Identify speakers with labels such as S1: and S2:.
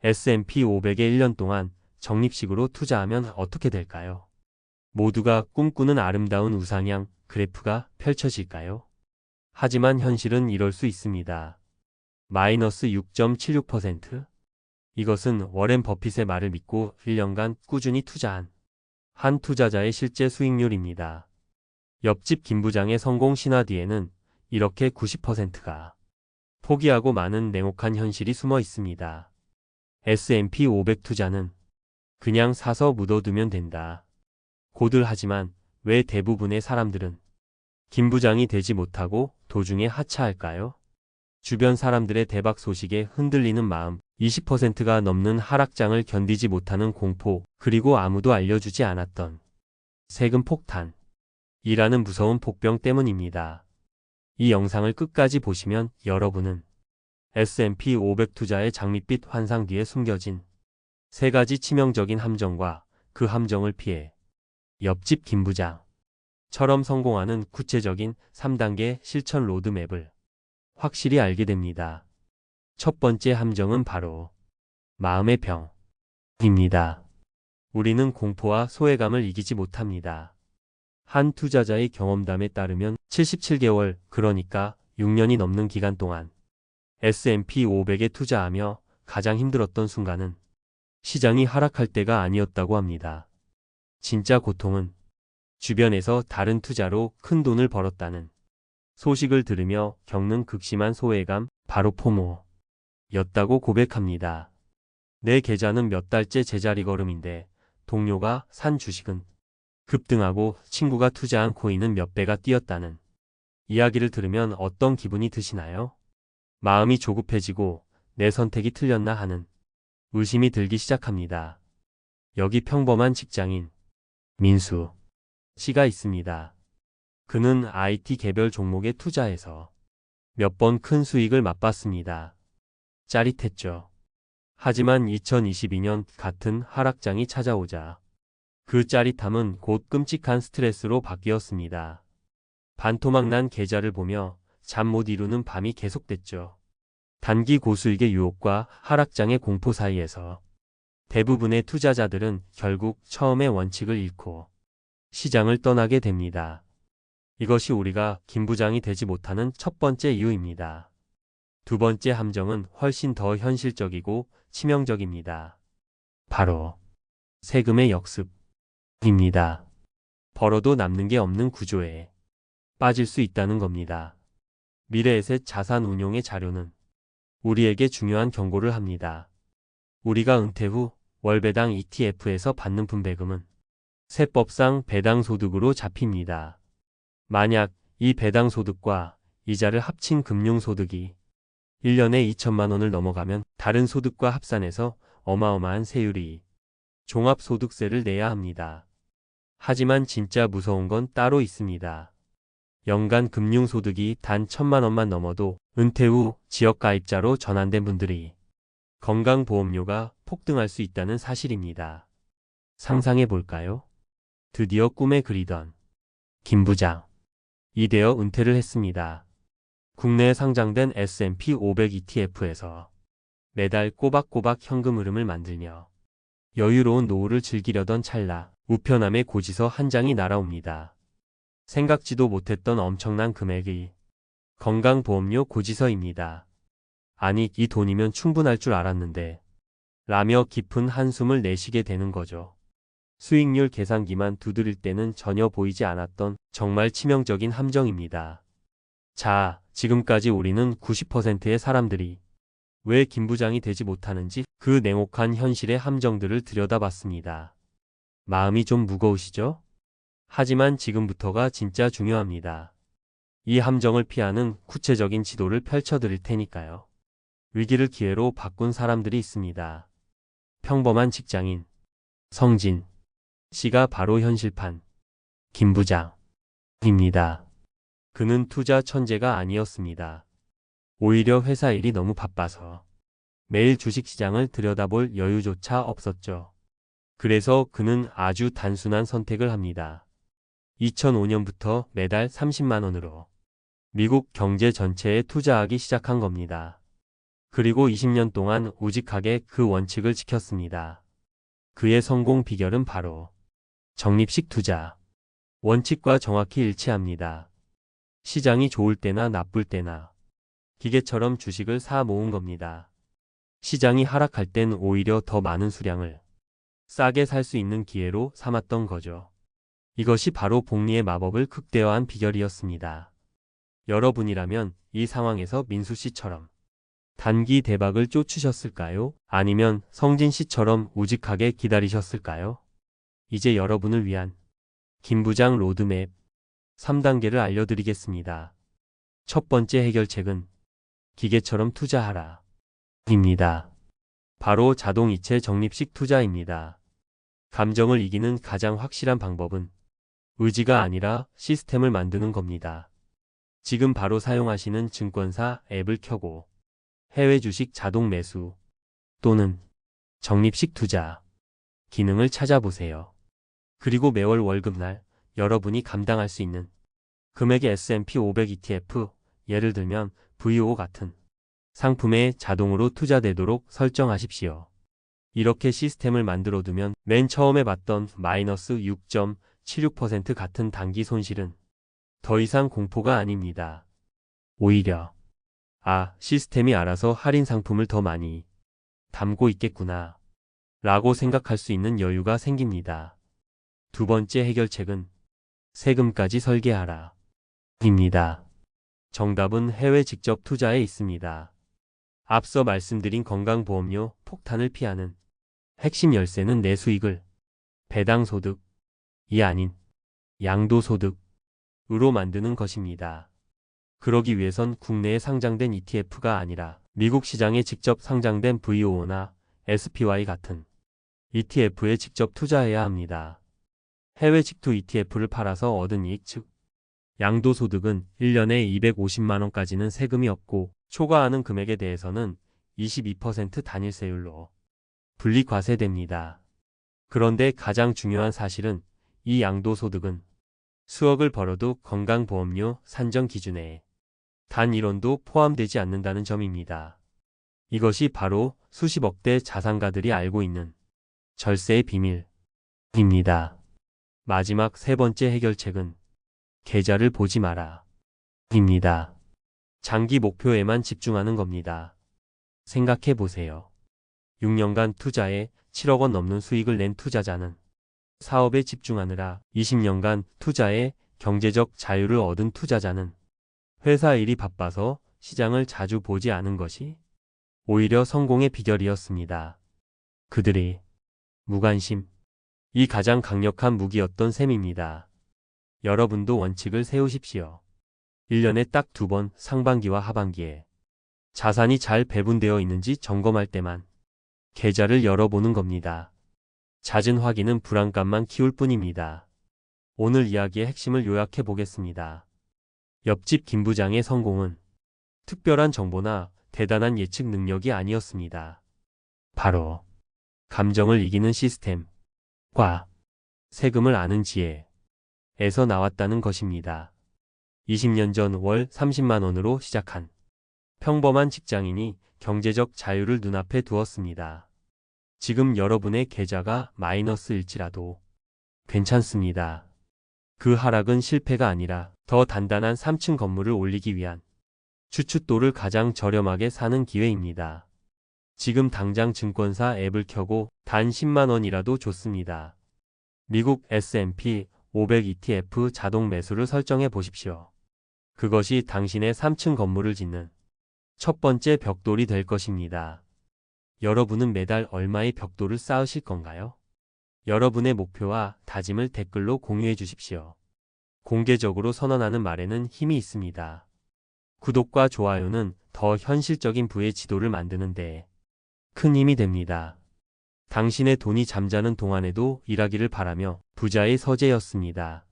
S1: S&P 500에 1년 동안 적립식으로 투자하면 어떻게 될까요? 모두가 꿈꾸는 아름다운 우상향 그래프가 펼쳐질까요? 하지만 현실은 이럴 수 있습니다. 마이너스 6.76%? 이것은 워렌 버핏의 말을 믿고 1년간 꾸준히 투자한 한 투자자의 실제 수익률입니다. 옆집 김 부장의 성공 신화 뒤에는 이렇게 90%가 포기하고 많은 냉혹한 현실이 숨어 있습니다. S&P 500 투자는 그냥 사서 묻어두면 된다 고들 하지만 왜 대부분의 사람들은 김 부장이 되지 못하고 도중에 하차할까요? 주변 사람들의 대박 소식에 흔들리는 마음, 20%가 넘는 하락장을 견디지 못하는 공포, 그리고 아무도 알려주지 않았던 세금 폭탄. 이라는 무서운 복병 때문입니다. 이 영상을 끝까지 보시면 여러분은 S&P 500 투자의 장밋빛 환상 뒤에 숨겨진 세 가지 치명적인 함정과 그 함정을 피해 옆집 김 부장처럼 성공하는 구체적인 3단계 실천 로드맵을 확실히 알게 됩니다. 첫 번째 함정은 바로 마음의 병입니다. 우리는 공포와 소외감을 이기지 못합니다. 한 투자자의 경험담에 따르면 77개월, 그러니까 6년이 넘는 기간 동안 S&P 500에 투자하며 가장 힘들었던 순간은 시장이 하락할 때가 아니었다고 합니다. 진짜 고통은 주변에서 다른 투자로 큰 돈을 벌었다는 소식을 들으며 겪는 극심한 소외감, 바로 포모였다고 고백합니다. 내 계좌는 몇 달째 제자리 걸음인데 동료가 산 주식은 급등하고 친구가 투자한 코인은 몇 배가 뛰었다는 이야기를 들으면 어떤 기분이 드시나요? 마음이 조급해지고 내 선택이 틀렸나 하는 의심이 들기 시작합니다. 여기 평범한 직장인 민수 씨가 있습니다. 그는 IT 개별 종목에 투자해서 몇 번 큰 수익을 맛봤습니다. 짜릿했죠. 하지만 2022년 같은 하락장이 찾아오자 그 짜릿함은 곧 끔찍한 스트레스로 바뀌었습니다. 반토막 난 계좌를 보며 잠 못 이루는 밤이 계속됐죠. 단기 고수익의 유혹과 하락장의 공포 사이에서 대부분의 투자자들은 결국 처음의 원칙을 잃고 시장을 떠나게 됩니다. 이것이 우리가 김 부장이 되지 못하는 첫 번째 이유입니다. 두 번째 함정은 훨씬 더 현실적이고 치명적입니다. 바로 세금의 역습입니다. 벌어도 남는 게 없는 구조에 빠질 수 있다는 겁니다. 미래에셋 자산 운용의 자료는 우리에게 중요한 경고를 합니다. 우리가 은퇴 후 월배당 ETF에서 받는 분배금은 세법상 배당소득으로 잡힙니다. 만약 이 배당소득과 이자를 합친 금융소득이 1년에 2천만 원을 넘어가면 다른 소득과 합산해서 어마어마한 세율이 종합소득세를 내야 합니다. 하지만 진짜 무서운 건 따로 있습니다. 연간 금융소득이 단 1천만 원만 넘어도 은퇴 후 지역가입자로 전환된 분들이 건강보험료가 폭등할 수 있다는 사실입니다. 상상해 볼까요? 드디어 꿈에 그리던 김 부장이 되어 은퇴를 했습니다. 국내에 상장된 S&P 500 ETF에서 매달 꼬박꼬박 현금 흐름을 만들며 여유로운 노후를 즐기려던 찰나 우편함에 고지서 한 장이 날아옵니다. 생각지도 못했던 엄청난 금액의 건강보험료 고지서입니다. 아니, 이 돈이면 충분할 줄 알았는데 라며 깊은 한숨을 내쉬게 되는 거죠. 수익률 계산기만 두드릴 때는 전혀 보이지 않았던 정말 치명적인 함정입니다. 자, 지금까지 우리는 90%의 사람들이 왜 김 부장이 되지 못하는지 그 냉혹한 현실의 함정들을 들여다봤습니다. 마음이 좀 무거우시죠? 하지만 지금부터가 진짜 중요합니다. 이 함정을 피하는 구체적인 지도를 펼쳐드릴 테니까요. 위기를 기회로 바꾼 사람들이 있습니다. 평범한 직장인 성진 씨가 바로 현실판 김 부장입니다. 그는 투자 천재가 아니었습니다. 오히려 회사 일이 너무 바빠서 매일 주식시장을 들여다볼 여유조차 없었죠. 그래서 그는 아주 단순한 선택을 합니다. 2005년부터 매달 30만 원으로 미국 경제 전체에 투자하기 시작한 겁니다. 그리고 20년 동안 우직하게 그 원칙을 지켰습니다. 그의 성공 비결은 바로 적립식 투자. 원칙과 정확히 일치합니다. 시장이 좋을 때나 나쁠 때나 기계처럼 주식을 사 모은 겁니다. 시장이 하락할 땐 오히려 더 많은 수량을 싸게 살 수 있는 기회로 삼았던 거죠. 이것이 바로 복리의 마법을 극대화한 비결이었습니다. 여러분이라면 이 상황에서 민수 씨처럼 단기 대박을 쫓으셨을까요? 아니면 성진 씨처럼 우직하게 기다리셨을까요? 이제 여러분을 위한 김 부장 로드맵 3단계를 알려드리겠습니다. 첫 번째 해결책은 기계처럼 투자하라 입니다. 바로 자동이체 적립식 투자입니다. 감정을 이기는 가장 확실한 방법은 의지가 아니라 시스템을 만드는 겁니다. 지금 바로 사용하시는 증권사 앱을 켜고 해외 주식 자동 매수 또는 적립식 투자 기능을 찾아보세요. 그리고 매월 월급날 여러분이 감당할 수 있는 금액의 S&P 500 ETF, 예를 들면 VO 같은 상품에 자동으로 투자되도록 설정하십시오. 이렇게 시스템을 만들어두면 맨 처음에 봤던 마이너스 6.76% 같은 단기 손실은 더 이상 공포가 아닙니다. 오히려 시스템이 알아서 할인 상품을 더 많이 담고 있겠구나 라고 생각할 수 있는 여유가 생깁니다. 두 번째 해결책은 세금까지 설계하라 입니다. 정답은 해외 직접 투자에 있습니다. 앞서 말씀드린 건강보험료 폭탄을 피하는 핵심 열쇠는 내 수익을 배당소득이 아닌 양도소득으로 만드는 것입니다. 그러기 위해선 국내에 상장된 ETF가 아니라 미국 시장에 직접 상장된 VO나 SPY 같은 ETF에 직접 투자해야 합니다. 해외 직투 ETF를 팔아서 얻은 이익 즉 양도소득은 1년에 250만원까지는 세금이 없고 초과하는 금액에 대해서는 22% 단일세율로 분리과세됩니다. 그런데 가장 중요한 사실은 이 양도소득은 수억을 벌어도 건강보험료 산정 기준에 단 1원도 포함되지 않는다는 점입니다. 이것이 바로 수십억대 자산가들이 알고 있는 절세의 비밀입니다. 마지막 세 번째 해결책은 계좌를 보지 마라 입니다. 장기 목표에만 집중하는 겁니다. 생각해 보세요. 6년간 투자에 7억 원 넘는 수익을 낸 투자자는 사업에 집중하느라 20년간 투자에 경제적 자유를 얻은 투자자는 회사 일이 바빠서 시장을 자주 보지 않은 것이 오히려 성공의 비결이었습니다. 그들이 무관심, 이 가장 강력한 무기였던 셈입니다. 여러분도 원칙을 세우십시오. 1년에 딱 2번 상반기와 하반기에 자산이 잘 배분되어 있는지 점검할 때만 계좌를 열어보는 겁니다. 잦은 확인은 불안감만 키울 뿐입니다. 오늘 이야기의 핵심을 요약해 보겠습니다. 옆집 김 부장의 성공은 특별한 정보나 대단한 예측 능력이 아니었습니다. 바로 감정을 이기는 시스템과 세금을 아는 지혜에서 나왔다는 것입니다. 20년 전 월 30만 원으로 시작한 평범한 직장인이 경제적 자유를 눈앞에 두었습니다. 지금 여러분의 계좌가 마이너스일지라도 괜찮습니다. 그 하락은 실패가 아니라 더 단단한 3층 건물을 올리기 위한 주춧돌을 가장 저렴하게 사는 기회입니다. 지금 당장 증권사 앱을 켜고 단 10만 원이라도 좋습니다. 미국 S&P 500 ETF 자동 매수를 설정해 보십시오. 그것이 당신의 3층 건물을 짓는 첫 번째 벽돌이 될 것입니다. 여러분은 매달 얼마의 벽돌을 쌓으실 건가요? 여러분의 목표와 다짐을 댓글로 공유해 주십시오. 공개적으로 선언하는 말에는 힘이 있습니다. 구독과 좋아요는 더 현실적인 부의 지도를 만드는 데 큰 힘이 됩니다. 당신의 돈이 잠자는 동안에도 일하기를 바라며 부자의 서재였습니다.